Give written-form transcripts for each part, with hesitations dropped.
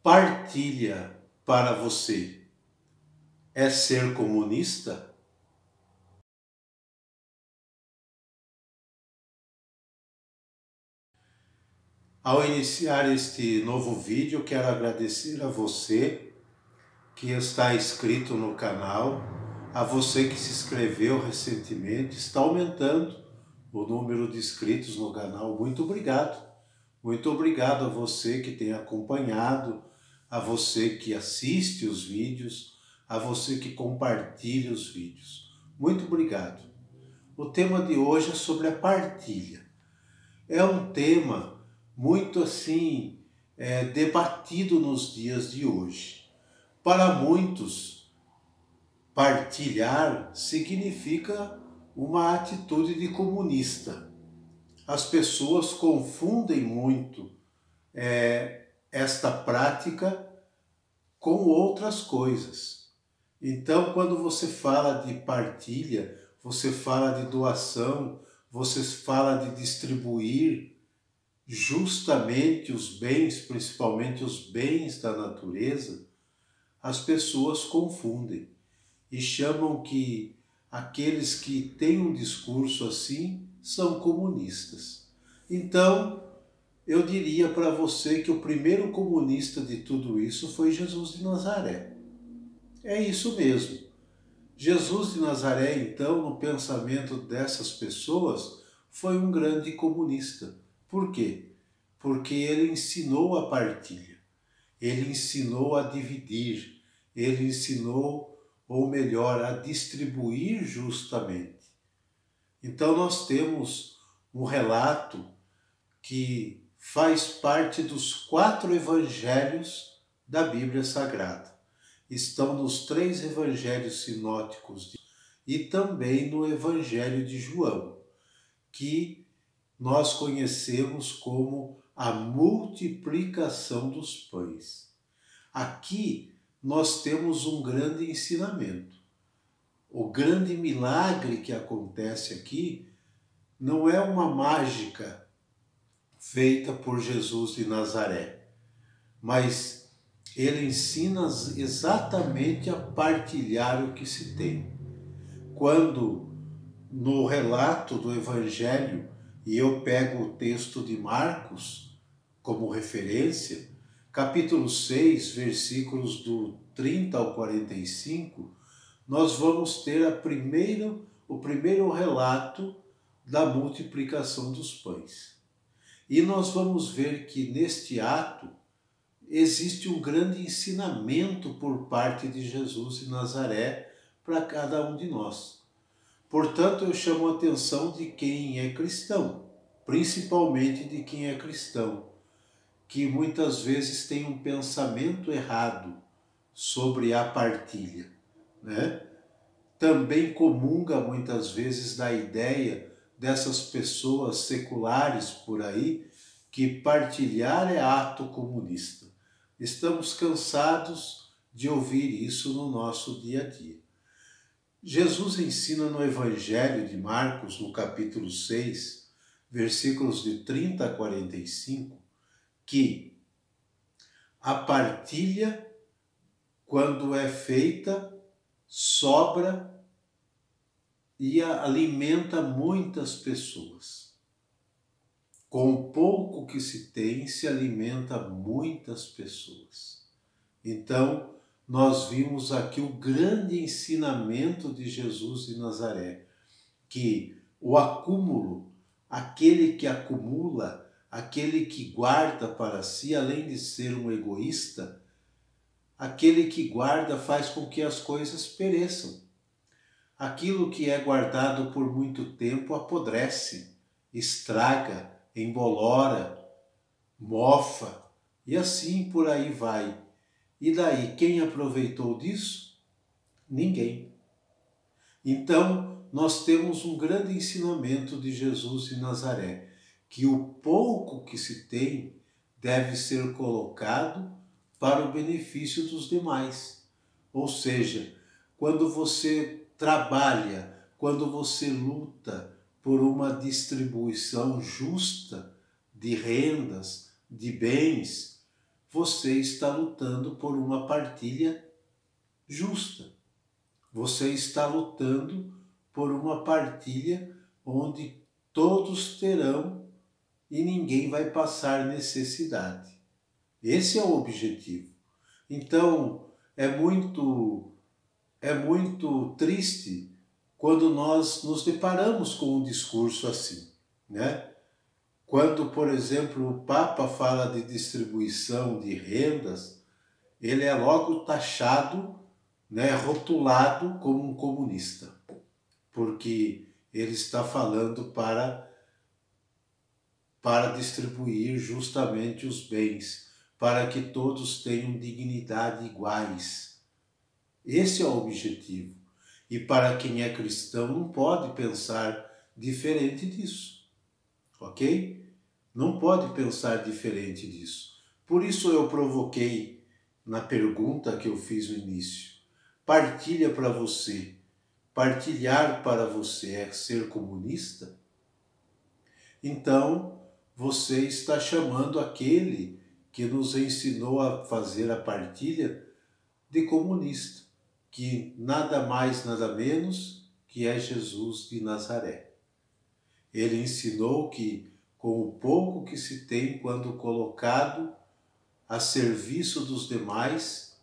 Partilha para você é ser comunista? Ao iniciar este novo vídeo, quero agradecer a você que está inscrito no canal, a você que se inscreveu recentemente. Está aumentando o número de inscritos no canal. Muito obrigado. Muito obrigado a você que tem acompanhado, a você que assiste os vídeos, a você que compartilha os vídeos. Muito obrigado. O tema de hoje é sobre a partilha. É um tema muito assim debatido nos dias de hoje. Para muitos, partilhar significa uma atitude de comunista. As pessoas confundem muito esta prática com outras coisas. Então, quando você fala de partilha, você fala de doação, você fala de distribuir justamente os bens, principalmente os bens da natureza, as pessoas confundem e chamam que aqueles que têm um discurso assim são comunistas. Então, eu diria para você que o primeiro comunista de tudo isso foi Jesus de Nazaré. É isso mesmo. Jesus de Nazaré, então, no pensamento dessas pessoas, foi um grande comunista. Por quê? Porque ele ensinou a partilha, ele ensinou a dividir, ele ensinou, ou melhor, a distribuir justamente. Então nós temos um relato que faz parte dos 4 evangelhos da Bíblia Sagrada. Estão nos 3 evangelhos sinóticos e também no Evangelho de João, que nós conhecemos como a multiplicação dos pães. Aqui nós temos um grande ensinamento. O grande milagre que acontece aqui não é uma mágica feita por Jesus de Nazaré, mas ele ensina exatamente a partilhar o que se tem. Quando no relato do Evangelho, e eu pego o texto de Marcos como referência, capítulo 6, versículos do 30 ao 45, nós vamos ter o primeiro relato da multiplicação dos pães. E nós vamos ver que neste ato existe um grande ensinamento por parte de Jesus de Nazaré para cada um de nós. Portanto, eu chamo a atenção de quem é cristão, principalmente de quem é cristão, que muitas vezes tem um pensamento errado sobre a partilha, né? Também comunga muitas vezes da ideia dessas pessoas seculares por aí, que partilhar é ato comunista. Estamos cansados de ouvir isso no nosso dia a dia. Jesus ensina no Evangelho de Marcos, no capítulo 6, versículos de 30 a 45, que a partilha, quando é feita, sobra e alimenta muitas pessoas. Com pouco que se tem, se alimenta muitas pessoas. Então, nós vimos aqui o grande ensinamento de Jesus de Nazaré, que o acúmulo, aquele que acumula, aquele que guarda para si, além de ser um egoísta, aquele que guarda faz com que as coisas pereçam. Aquilo que é guardado por muito tempo apodrece, estraga, embolora, mofa, e assim por aí vai. E daí, quem aproveitou disso? Ninguém. Então, nós temos um grande ensinamento de Jesus de Nazaré, que o pouco que se tem deve ser colocado para o benefício dos demais. Ou seja, quando você trabalha, quando você luta por uma distribuição justa de rendas, de bens, você está lutando por uma partilha justa. Você está lutando por uma partilha onde todos terão e ninguém vai passar necessidade. Esse é o objetivo. Então, é muito triste quando nós nos deparamos com um discurso assim, né? Quando, por exemplo, o Papa fala de distribuição de rendas, ele é logo taxado, né, rotulado como um comunista, porque ele está falando para distribuir justamente os bens, para que todos tenham dignidade iguais. Esse é o objetivo. E para quem é cristão não pode pensar diferente disso, ok? Não pode pensar diferente disso. Por isso eu provoquei na pergunta que eu fiz no início. Partilha para você. Partilhar para você é ser comunista? Então, você está chamando aquele que nos ensinou a fazer a partilha de comunista, que nada mais, nada menos que é Jesus de Nazaré. Ele ensinou que com o pouco que se tem quando colocado a serviço dos demais,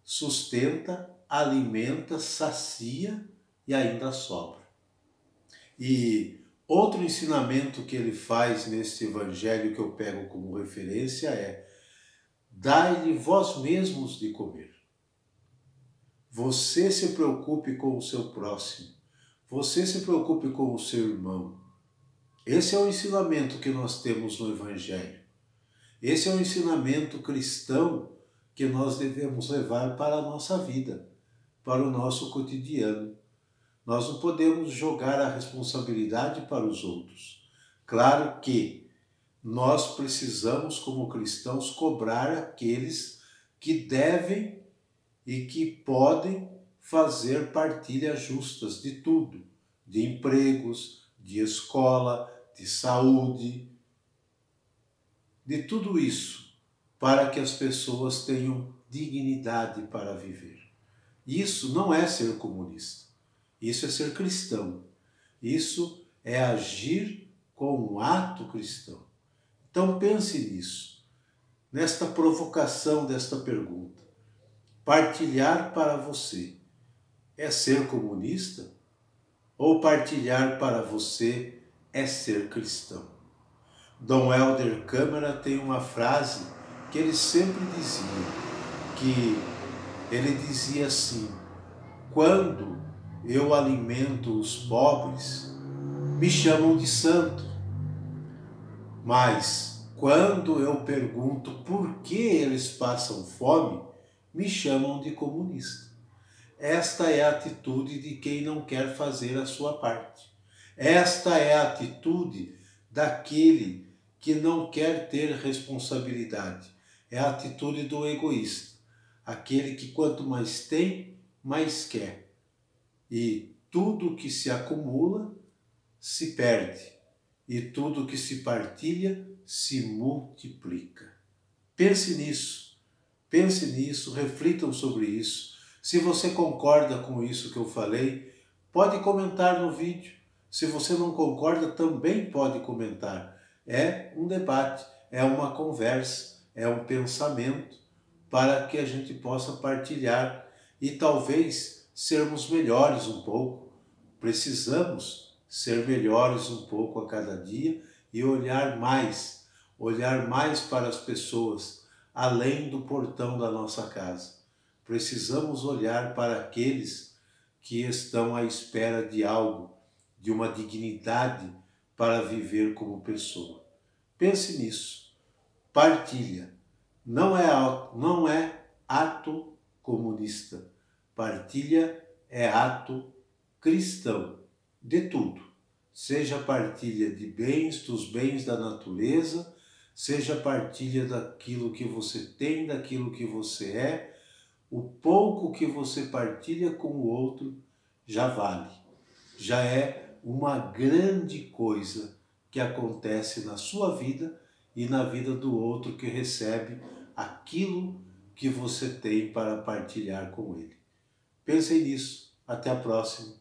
sustenta, alimenta, sacia e ainda sobra. E outro ensinamento que ele faz neste evangelho que eu pego como referência é: dai-lhe vós mesmos de comer. Você se preocupe com o seu próximo. Você se preocupe com o seu irmão. Esse é o ensinamento que nós temos no evangelho. Esse é o ensinamento cristão que nós devemos levar para a nossa vida, para o nosso cotidiano. Nós não podemos jogar a responsabilidade para os outros. Claro que nós precisamos, como cristãos, cobrar aqueles que devem e que podem fazer partilhas justas de tudo, de empregos, de escola, de saúde, de tudo isso, para que as pessoas tenham dignidade para viver. Isso não é ser comunista, isso é ser cristão, isso é agir com um ato cristão. Então pense nisso, nesta provocação desta pergunta. Partilhar para você é ser comunista? Ou partilhar para você é ser cristão? Dom Helder Câmara tem uma frase que ele sempre dizia, que ele dizia assim: quando eu alimento os pobres, me chamam de santo. Mas quando eu pergunto por que eles passam fome, me chamam de comunista. Esta é a atitude de quem não quer fazer a sua parte. Esta é a atitude daquele que não quer ter responsabilidade. É a atitude do egoísta. Aquele que quanto mais tem, mais quer. E tudo que se acumula, se perde. E tudo que se partilha, se multiplica. Pense nisso, reflitam sobre isso. Se você concorda com isso que eu falei, pode comentar no vídeo. Se você não concorda, também pode comentar. É um debate, é uma conversa, é um pensamento para que a gente possa partilhar e talvez sermos melhores um pouco. Precisamos ser melhores um pouco a cada dia e olhar mais para as pessoas, além do portão da nossa casa. Precisamos olhar para aqueles que estão à espera de algo, de uma dignidade para viver como pessoa. Pense nisso. Partilha. Não é ato comunista. Partilha é ato cristão. De tudo. Seja partilha de bens, dos bens da natureza, seja partilha daquilo que você tem, daquilo que você é. O pouco que você partilha com o outro já vale. Já é uma grande coisa que acontece na sua vida e na vida do outro que recebe aquilo que você tem para partilhar com ele. Pensem nisso. Até a próxima.